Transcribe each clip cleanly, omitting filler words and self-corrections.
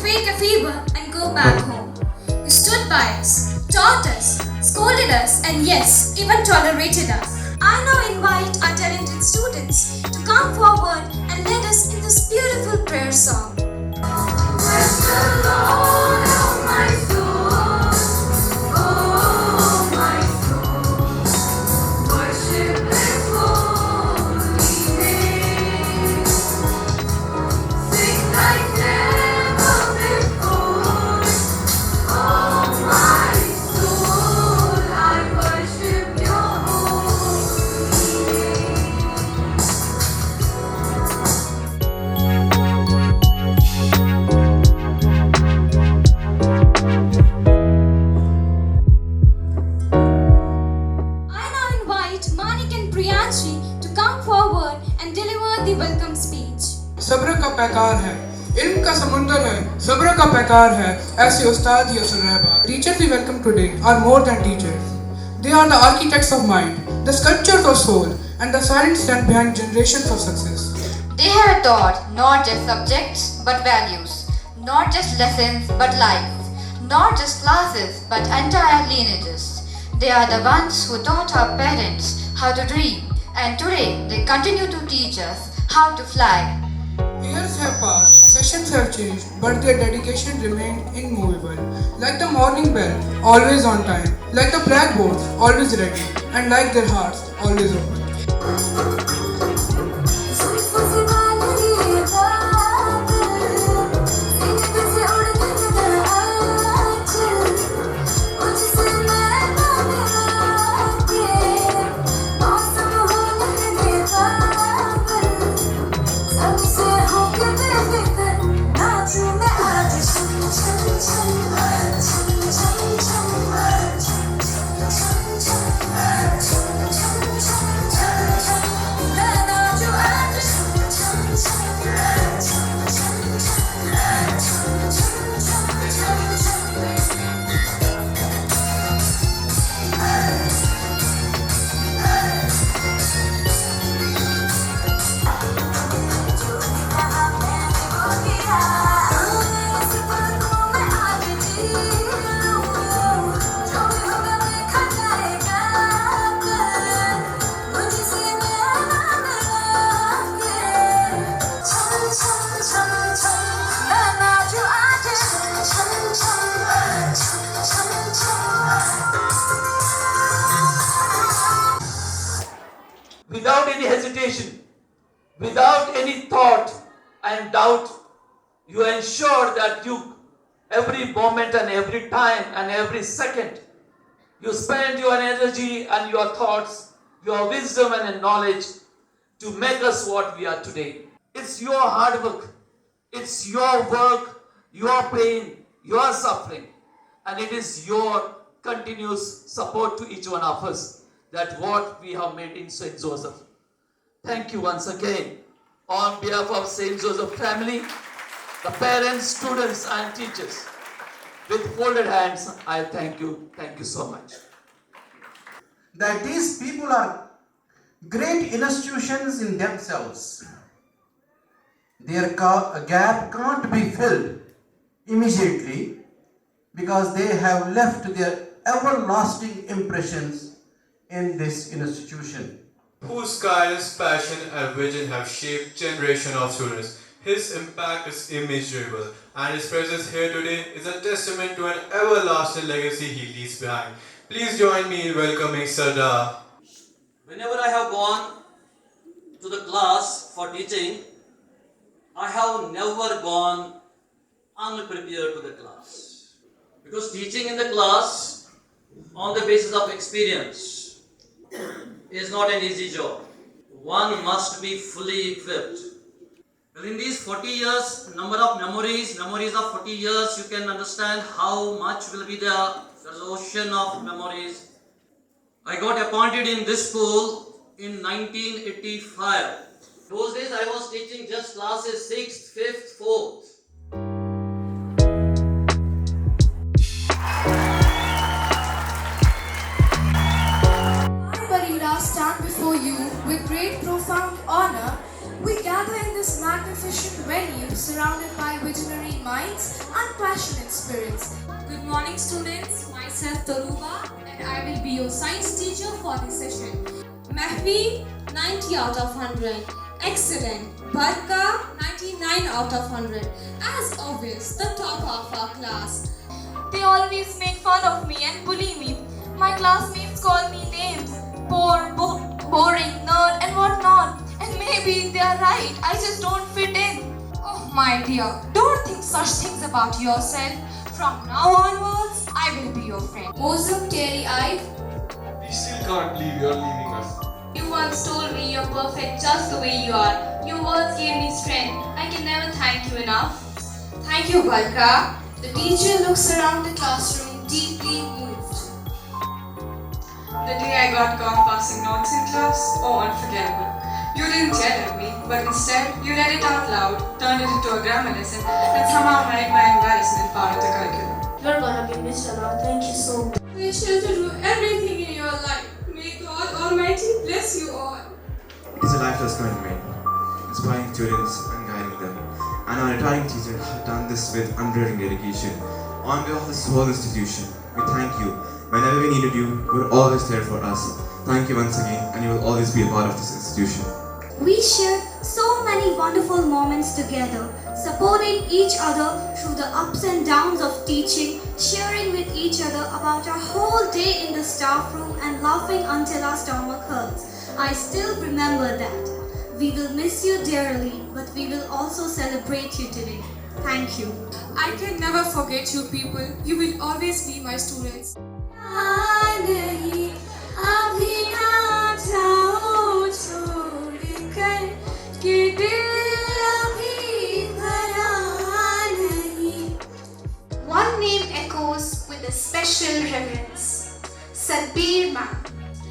fake a fever and go back home. You stood by us, taught us, scolded us, and yes, even tolerated us. I now invite our talented students to come forward and lead us in this beautiful prayer song. Bless the Lord, oh my soul, oh my soul, worship His holy name. Sing like never before, oh my soul, I worship Your holy name. I now invite Manik and Priyanshi to come forward and deliver the welcome speech. सब्र का पैकार है, इल्म का समुंदर है, सब्र का पैकार है, ऐसे उस्ताद ही असल रहबर. Teachers we welcome today are more than teachers. They are the architects of mind, the sculptors of soul, and the silent strength behind generations of success. They have taught not just subjects but values, not just lessons but lives, not just classes but entire lineages. They are the ones who taught our parents how to dream, and today they continue to teach us how to fly. Years have passed, sessions have changed, but their dedication remained immovable. Like the morning bell, always on time, like the blackboards, always ready, and like their hearts, always open. Without any hesitation, without any thought and doubt, you ensure that every moment and every time and every second, you spend your energy and your thoughts, your wisdom and knowledge to make us what we are today. It's your hard work, it's your work, your pain, your suffering, and it is your continuous support to each one of us that what we have made in St. Joseph. Thank you once again. On behalf of St. Joseph family, the parents, students and teachers, with folded hands, I thank you. Thank you so much. That these people are great institutions in themselves. Their gap can't be filled immediately because they have left their everlasting impressions in this institution. Whose tireless passion and vision have shaped generation of students. His impact is immeasurable, and his presence here today is a testament to an everlasting legacy he leaves behind. Please join me in welcoming Sardar. Whenever I have gone to the class for teaching, I have never gone unprepared to the class. Because teaching in the class on the basis of experience is not an easy job. One must be fully equipped. Well, in these 40 years, number of memories of 40 years, you can understand how much will be there's ocean of memories. I got appointed in this school in 1985. Those days I was teaching just classes 6th, 5th, 4th. I, Barira, stand before you with great profound honor. We gather in this magnificent venue surrounded by visionary minds and passionate spirits. Good morning, students. Myself, Taruba, and I will be your science teacher for this session. Mahvi, 90 out of 100. Excellent. Barka, 99 out of 100. As always, the top of our class. They always make fun of me and bully me. My classmates call me names, poor, boring, nerd and whatnot. And maybe they are right, I just don't fit in. Oh my dear, don't think such things about yourself. From now onwards, I will be your friend. Awesome, teary-eyed. We still can't believe you're leaving us. You once told me you're perfect just the way you are. Your words gave me strength. I can never thank you enough. Thank you, Barka. The teacher looks around the classroom deeply moved. The day I got caught passing notes in class, oh, unforgettable. You didn't yell at me, but instead you read it out loud, turned it into a grammar lesson, and somehow made my embarrassment part of the curriculum. You're gonna be missed a lot. Thank you so much. Wish you to do everything in your life. May God Almighty bless you all. It is a lifeless commitment, inspiring students and guiding them. And our retiring teacher has done this with unwavering dedication. On behalf of this whole institution, we thank you. Whenever we needed you, you were always there for us. Thank you once again, and you will always be a part of this institution. We shared so many wonderful moments together, supporting each other through the ups and downs of teaching, sharing with each other about our whole day in the staff room and laughing until our stomach hurts. I still remember that. We will miss you dearly, but we will also celebrate you today. Thank you. I can never forget you people. You will always be my students. One name echoes with a special reverence. Sadbir ma'am.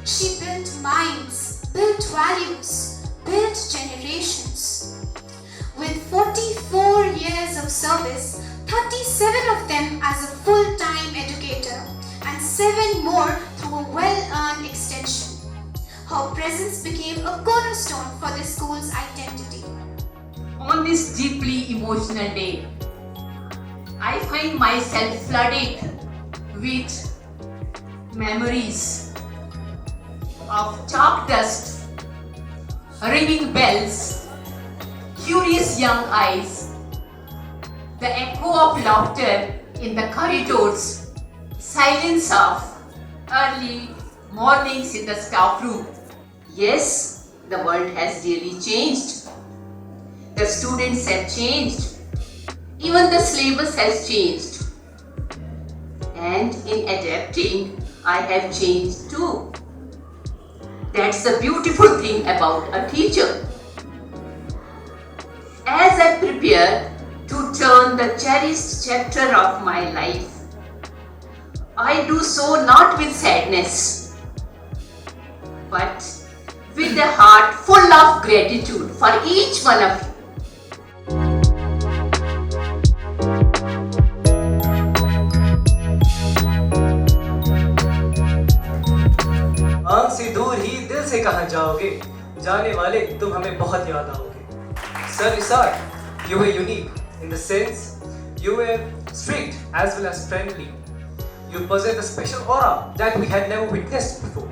She built minds, built values, built generations. With 44 years of service, 37 of them as a full-time educator and 7 more through a well-earned extension. Her presence became a cornerstone for the school's identity. On this deeply emotional day, I find myself flooded with memories of chalk dust, ringing bells, curious young eyes, the echo of laughter in the corridors, silence of early mornings in the staff room. Yes, the world has really changed. The students have changed. Even the syllabus has changed. And in adapting, I have changed too. That's the beautiful thing about a teacher. As I prepare to turn the cherished chapter of my life, I do so not with sadness, but with a heart full of gratitude for each one of you. आंख से दूर ही दिल से कहाँ जाओगे, जाने वाले तुम हमें बहुत याद आओगे. Sir Isaac, you were unique in the sense you were strict as well as friendly. You possess a special aura that we had never witnessed before.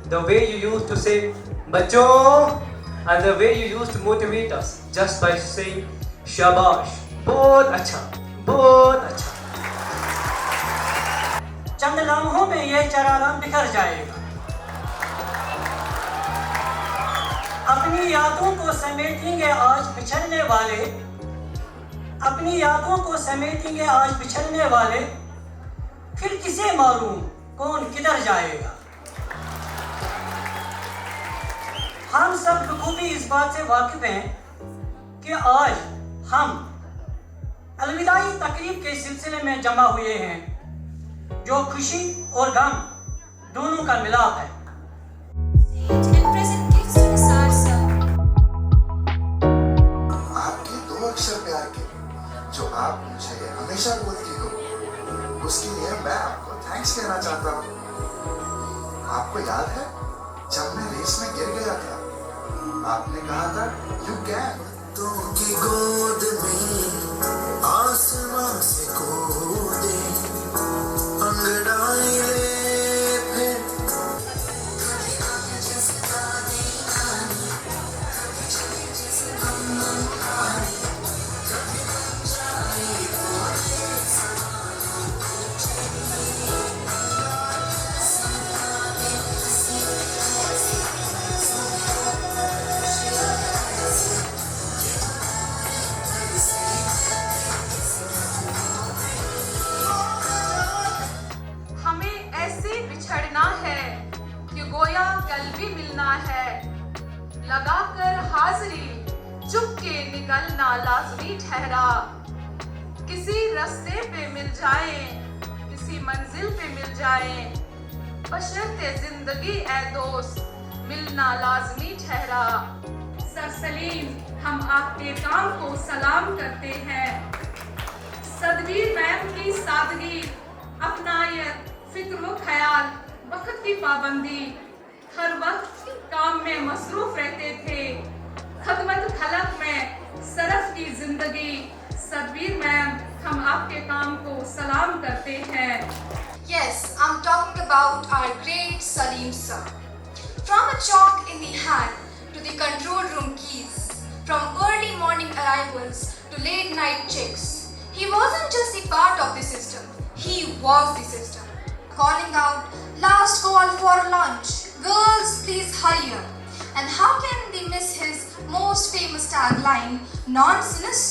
The way you used to say "Bachcho," and the way you used to motivate us just by saying "Shabash," बहुत अच्छा, बहुत अच्छा. चंद लम्हों में यह चरागाम बिखर जाएगा. अपनी यादों को समेटेंगे आज बिछड़ने वाले, अपनी यादों को समेटेंगे आज बिछड़ने वाले, फिर किसे मालूम कौन किधर जाएगा. हम सब बखूबी इस बात से वाकिफ हैं कि आज हम अलविदाई तकरीब के सिलसिले में जमा हुए हैं, जो खुशी और गम दोनों का मिलाप है. आपके 2 अक्षर प्यार के जो आप मुझे हमेशा बोलती हो, उसके लिए मैं आपको थैंक्स कहना चाहता हूँ. आपको याद है जब मैं रेस में गिर गया था, आपने कहा था यू कैन, की गोद में आसमां से कूदे अंगड़ाई ले फिर हमें ऐसे बिछड़ना है कि गोया कल भी मिलना है। लगाकर हाजिरी चुप के निकलना लाजमी ठहरा। किसी रास्ते पे मिल जाए, किसी मंजिल पे मिल जाए, बशर्ते जिंदगी ए दोस्त मिलना लाजमी ठहरा। सर सलीम, हम आपके काम को सलाम करते हैं। सदवीर मैम की सादगी, अपनायत, फिक्र व ख्याल, वक्त की पाबंदी, हर वक्त काम में मसरूफ रहते थे। खदमत खलक में सरफ की जिंदगी, सदवीर मैम, हम आपके काम को सलाम करते हैं। Yes, I'm talking about our great Salim sir. From a chalk in the hand to the control room keys, from early morning arrivals to late night checks, he wasn't just a part of the system, he was the system. Calling out, last call for lunch, girls please hurry up. And how can we miss his most famous tagline, nonsense?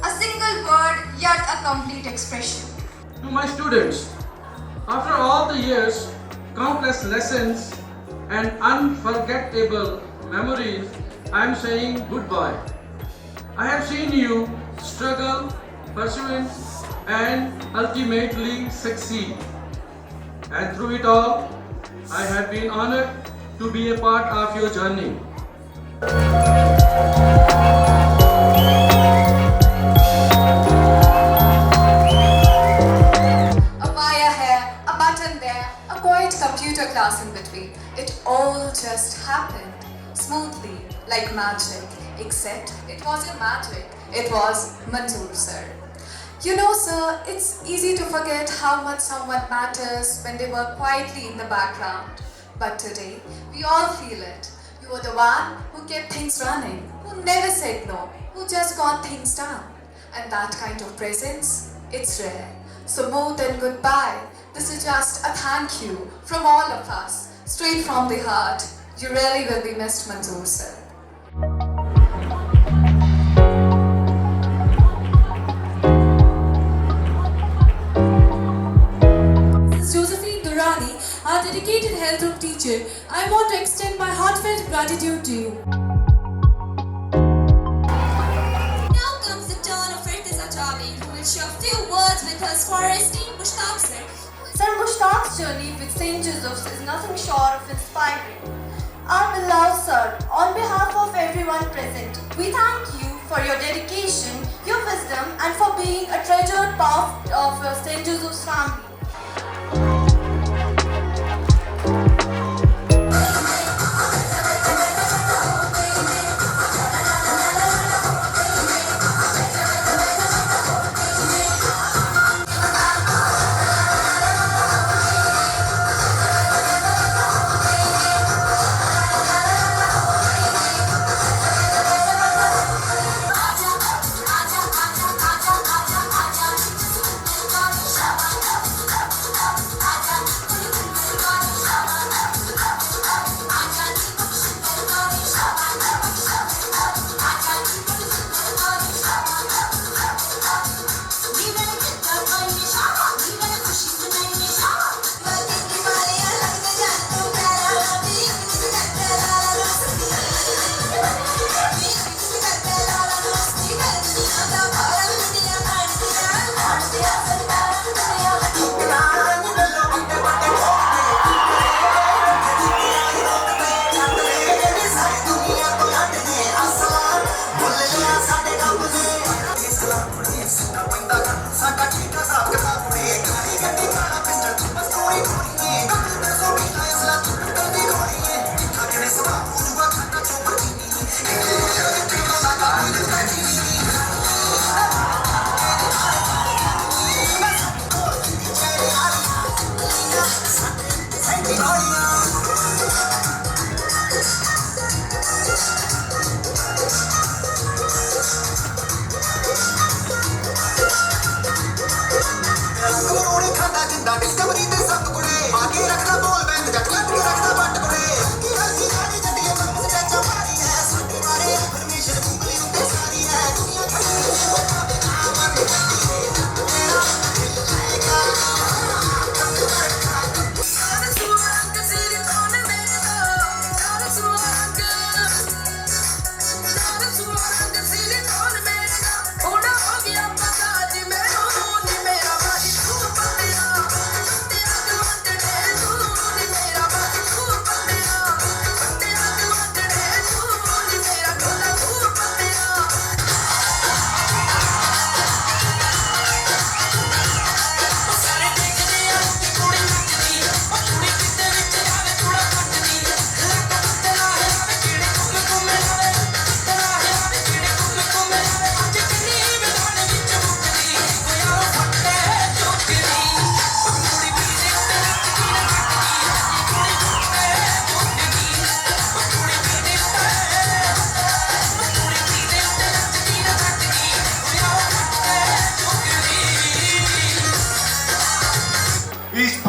A single word yet a complete expression. To my students, after all the years, countless lessons and unforgettable memories, I am saying goodbye. I have seen you struggle, pursue, and ultimately succeed. And through it all, I have been honored to be a part of your journey. A wire here, a button there, a quiet computer class in between. It all just happened smoothly, like magic. Except it wasn't magic, it was Manzoor sir. You know, sir, it's easy to forget how much someone matters when they work quietly in the background. But today, we all feel it. You were the one who kept things running, who never said no, who just got things done. And that kind of presence, it's rare. So more than goodbye, this is just a thank you from all of us, straight from the heart. You really will be missed, Manzoor sir. Josephine Durrani, our dedicated health group teacher, I want to extend my heartfelt gratitude to you. Now comes the turn of Firdaus Ajabi, who will share a few words with us for our esteemed Mushtaq sir. Sir Mushtaq's journey with St. Joseph's is nothing short of inspiring. Our beloved sir, on behalf of everyone present, we thank you for your dedication, your wisdom, and for being a treasured part of St. Joseph's family. Aja, aja, aja, aja, aja, aja, aja, aja, aja, aja,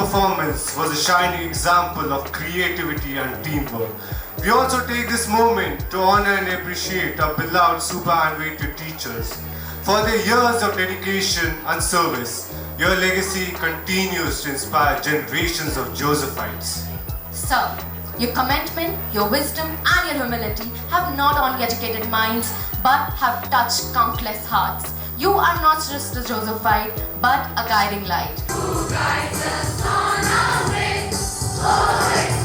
performance was a shining example of creativity and teamwork. We also take this moment to honor and appreciate our beloved superannuated teachers for their years of dedication and service. Your legacy continues to inspire generations of Josephites. Sir, your commitment, your wisdom and your humility have not only educated minds but have touched countless hearts. You are not just a Josephite but a guiding light. Who guides us on our way?